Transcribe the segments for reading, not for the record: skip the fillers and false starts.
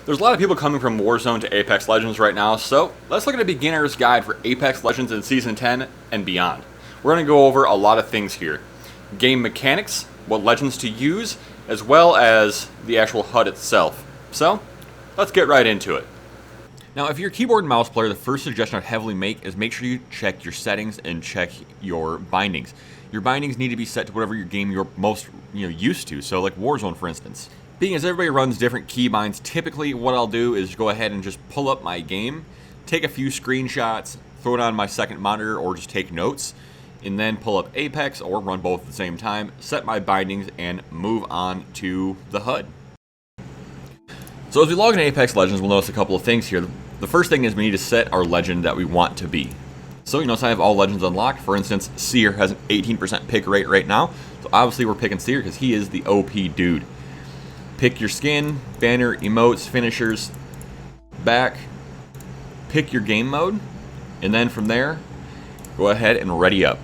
There's a lot of people coming from Warzone to Apex Legends right now, so let's look at a beginner's guide for Apex Legends in Season 10 and beyond. We're going to go over a lot of things here. Game mechanics, what legends to use, as well as the actual HUD itself. So, let's get right into it. Now, if you're a keyboard and mouse player, the first suggestion I'd heavily make is make sure you check your settings and check your bindings. Your bindings need to be set to whatever your game you're most used to, so like Warzone for instance. Being as everybody runs different keybinds, typically what I'll do is go ahead and just pull up my game, take a few screenshots, throw it on my second monitor or just take notes, and then pull up Apex or run both at the same time, set my bindings, and move on to the HUD. So as we log in Apex Legends, we'll notice a couple of things here. The first thing is we need to set our legend that we want to be. So you notice I have all legends unlocked. For instance, Seer has an 18% pick rate right now, so obviously we're picking Seer because he is the OP dude. Pick your skin, banner, emotes, finishers, back, pick your game mode, and then from there, go ahead and ready up.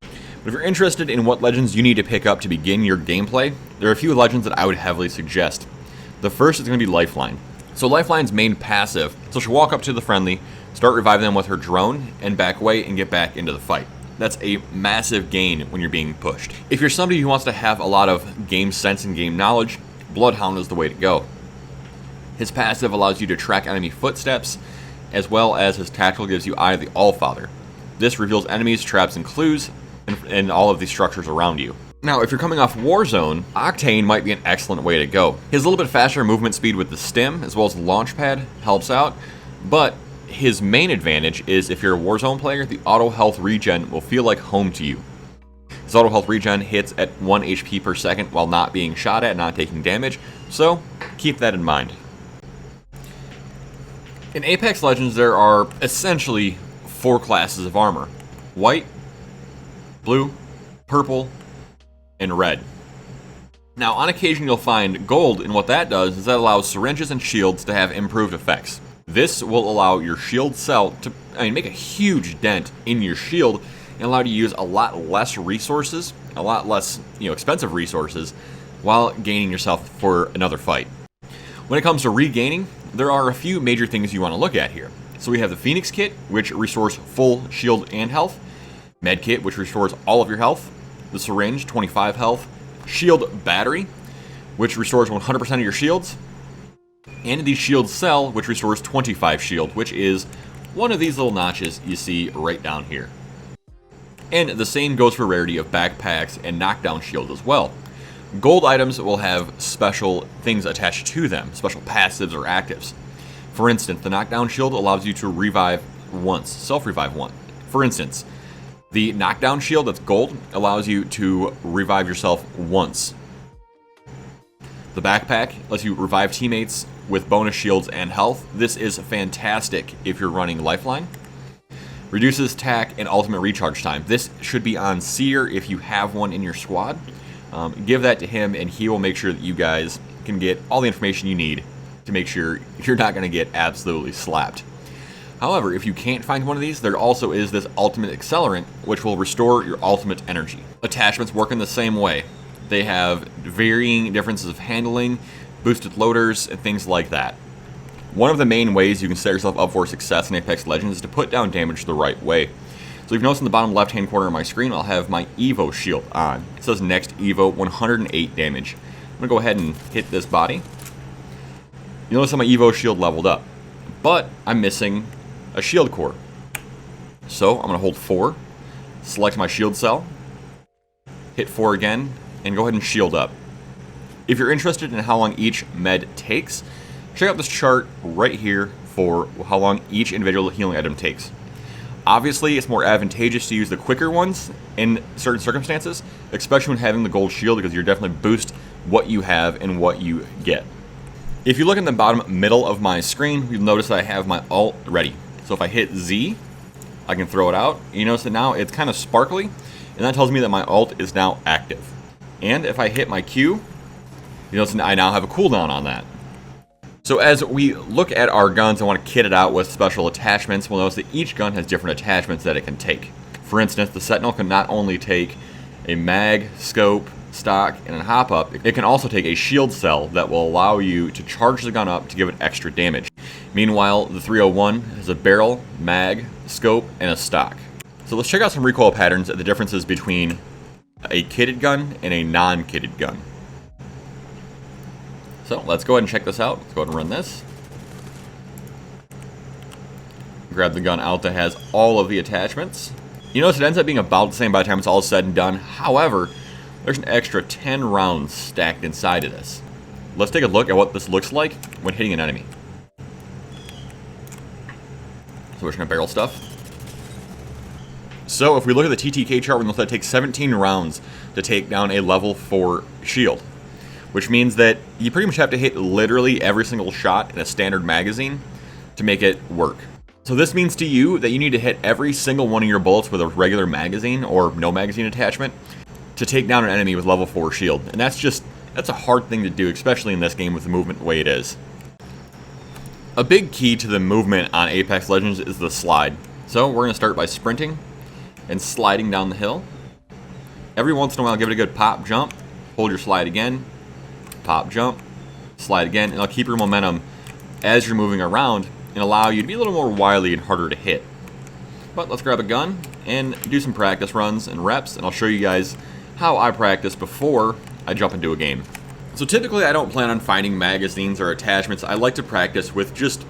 But if you're interested in what legends you need to pick up to begin your gameplay, there are a few legends that I would heavily suggest. The first is going to be Lifeline. So Lifeline's main passive, so she'll walk up to the friendly, start reviving them with her drone, and back away and get back into the fight. That's a massive gain when you're being pushed. If you're somebody who wants to have a lot of game sense and game knowledge, Bloodhound is the way to go. His passive allows you to track enemy footsteps, as well as his tactical gives you Eye of the Allfather. This reveals enemies, traps, and clues, and all of the structures around you. Now, if you're coming off Warzone, Octane might be an excellent way to go. His little bit faster movement speed with the stim, as well as the launch pad, helps out, but his main advantage is if you're a Warzone player, the auto health regen will feel like home to you. His auto health regen hits at 1 HP per second while not being shot at, not taking damage, so keep that in mind. In Apex Legends, there are essentially 4 classes of armor: white, blue, purple, and red. Now, on occasion you'll find gold, and what that does is that allows syringes and shields to have improved effects. This will allow your shield cell to make a huge dent in your shield and allow you to use a lot less resources, a lot less expensive resources, while gaining yourself for another fight. When it comes to regaining, there are a few major things you want to look at here. So we have the Phoenix Kit, which restores full shield and health, Med Kit, which restores all of your health, the Syringe, 25 health, Shield Battery, which restores 100% of your shields, and the Shield Cell, which restores 25 shield, which is one of these little notches you see right down here. And the same goes for Rarity of backpacks and knockdown shield as well. Gold items will have special things attached to them, special passives or actives. For instance, the knockdown shield allows you to revive once, self-revive once. For instance, the knockdown shield that's gold allows you to revive yourself once. The backpack lets you revive teammates with bonus shields and health. This is fantastic if you're running Lifeline. Reduces tack and ultimate recharge time. This should be on Seer if you have one in your squad. Give that to him and he will make sure that you guys can get all the information you need to make sure you're not going to get absolutely slapped. However, if you can't find one of these, there also is this ultimate accelerant, which will restore your ultimate energy. Attachments work in the same way. They have varying differences of handling, boosted loaders, and things like that. One of the main ways you can set yourself up for success in Apex Legends is to put down damage the right way. So you've noticed in the bottom left-hand corner of my screen, I'll have my Evo shield on. It says next Evo, 108 damage. I'm going to go ahead and hit this body. You'll notice that my Evo shield leveled up, but I'm missing a shield core. So I'm going to hold 4, select my shield cell, hit 4 again, and go ahead and shield up. If you're interested in how long each med takes, check out this chart right here for how long each individual healing item takes. Obviously, it's more advantageous to use the quicker ones in certain circumstances, especially when having the gold shield, because you're definitely boost what you have and what you get. If you look in the bottom middle of my screen, you'll notice that I have my ult ready. So if I hit Z, I can throw it out. You notice that now it's kind of sparkly, and that tells me that my ult is now active. And if I hit my Q, you notice I now have a cooldown on that. So as we look at our guns and want to kit it out with special attachments, we'll notice that each gun has different attachments that it can take. For instance, the Sentinel can not only take a mag, scope, stock, and a hop up, it can also take a shield cell that will allow you to charge the gun up to give it extra damage. Meanwhile, the 301 has a barrel, mag, scope, and a stock. So let's check out some recoil patterns and the differences between a kitted gun and a non-kitted gun. So let's go ahead and check this out. Let's go ahead and run this. Grab the gun out that has all of the attachments. You notice it ends up being about the same by the time it's all said and done. However, there's an extra 10 rounds stacked inside of this. Let's take a look at what this looks like when hitting an enemy. So we're just gonna barrel stuff. So if we look at the TTK chart, we know that it takes 17 rounds to take down a level 4 shield, which means that you pretty much have to hit literally every single shot in a standard magazine to make it work. So this means to you that you need to hit every single one of your bullets with a regular magazine or no magazine attachment to take down an enemy with level 4 shield. And that's a hard thing to do, especially in this game with the movement the way it is. A big key to the movement on Apex Legends is the slide. So we're going to start by sprinting and sliding down the hill. Every once in a while, give it a good pop jump, hold your slide again, pop jump, slide again, and it'll keep your momentum as you're moving around and allow you to be a little more wily and harder to hit. But let's grab a gun and do some practice runs and reps, and I'll show you guys how I practice before I jump into a game. So typically I don't plan on finding magazines or attachments. I like to practice with just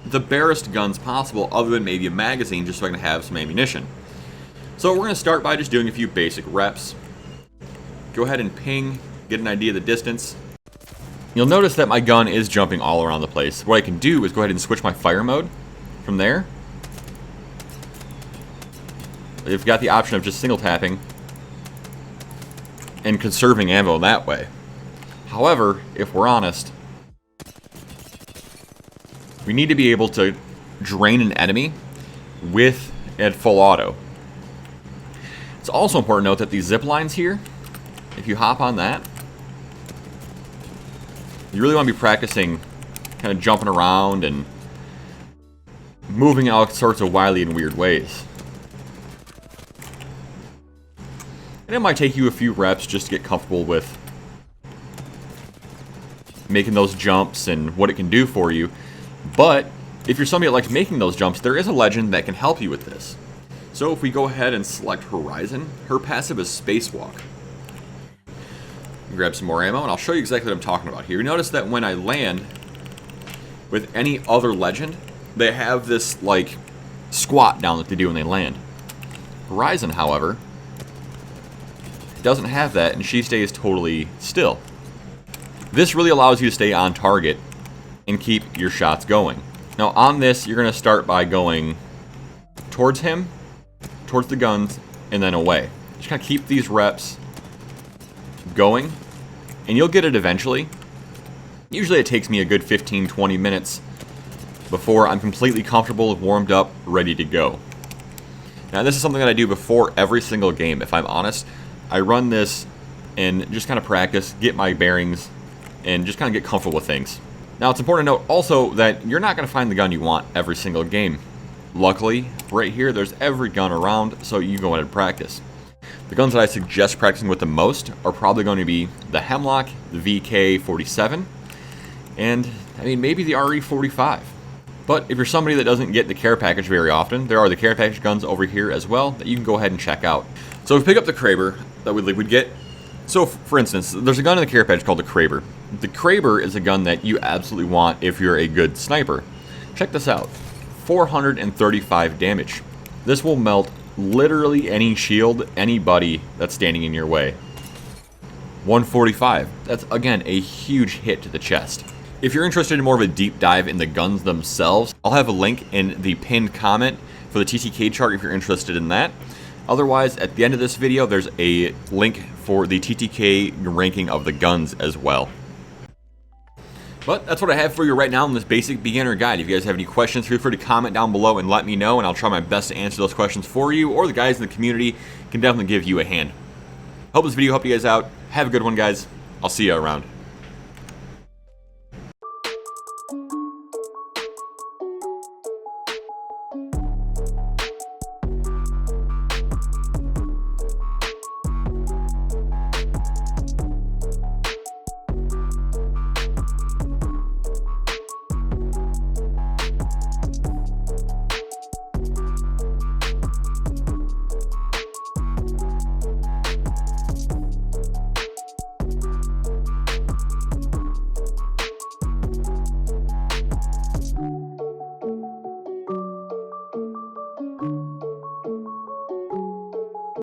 the barest guns possible other than maybe a magazine, just so I can have some ammunition. So we're going to start by just doing a few basic reps. Go ahead and ping, get an idea of the distance. You'll notice that my gun is jumping all around the place. What I can do is go ahead and switch my fire mode from there. You've got the option of just single tapping and conserving ammo that way. However, if we're honest, we need to be able to drain an enemy with at full auto. It's also important to note that these zip lines here, if you hop on that, you really want to be practicing kind of jumping around and moving all sorts of wily and weird ways. And it might take you a few reps just to get comfortable with making those jumps and what it can do for you. But if you're somebody that likes making those jumps, there is a legend that can help you with this. So if we go ahead and select Horizon, her passive is Spacewalk. Grab some more ammo, and I'll show you exactly what I'm talking about here. You notice that when I land with any other legend, they have this like squat down that they do when they land. Horizon, however, doesn't have that, and she stays totally still. This really allows you to stay on target and keep your shots going. Now on this, you're going to start by going towards him, towards the guns, and then away. Just kind of keep these reps going, and you'll get it eventually. Usually it takes me a good 15-20 minutes before I'm completely comfortable, warmed up, ready to go. Now this is something that I do before every single game, if I'm honest. I run this and just kind of practice, get my bearings, and just kind of get comfortable with things. Now it's important to note also that you're not going to find the gun you want every single game. Luckily, right here, there's every gun around, so you go ahead and practice. The guns that I suggest practicing with the most are probably going to be the Hemlock, the VK-47, and I mean maybe the RE-45. But if you're somebody that doesn't get the care package very often, there are the care package guns over here as well that you can go ahead and check out. So if we pick up the Kraber that we'd get, so for instance, there's a gun in the care package called the Kraber. The Kraber is a gun that you absolutely want if you're a good sniper. Check this out, 435 damage. This will melt literally any shield, anybody that's standing in your way. 145, that's again a huge hit to the chest. If you're interested in more of a deep dive in the guns themselves, I'll have a link in the pinned comment for the TTK chart if you're interested in that. Otherwise, at the end of this video, there's a link for the TTK ranking of the guns as well. But that's what I have for you right now in this basic beginner guide. If you guys have any questions, feel free to comment down below and let me know, and I'll try my best to answer those questions for you, or the guys in the community can definitely give you a hand. Hope this video helped you guys out. Have a good one, guys. I'll see you around.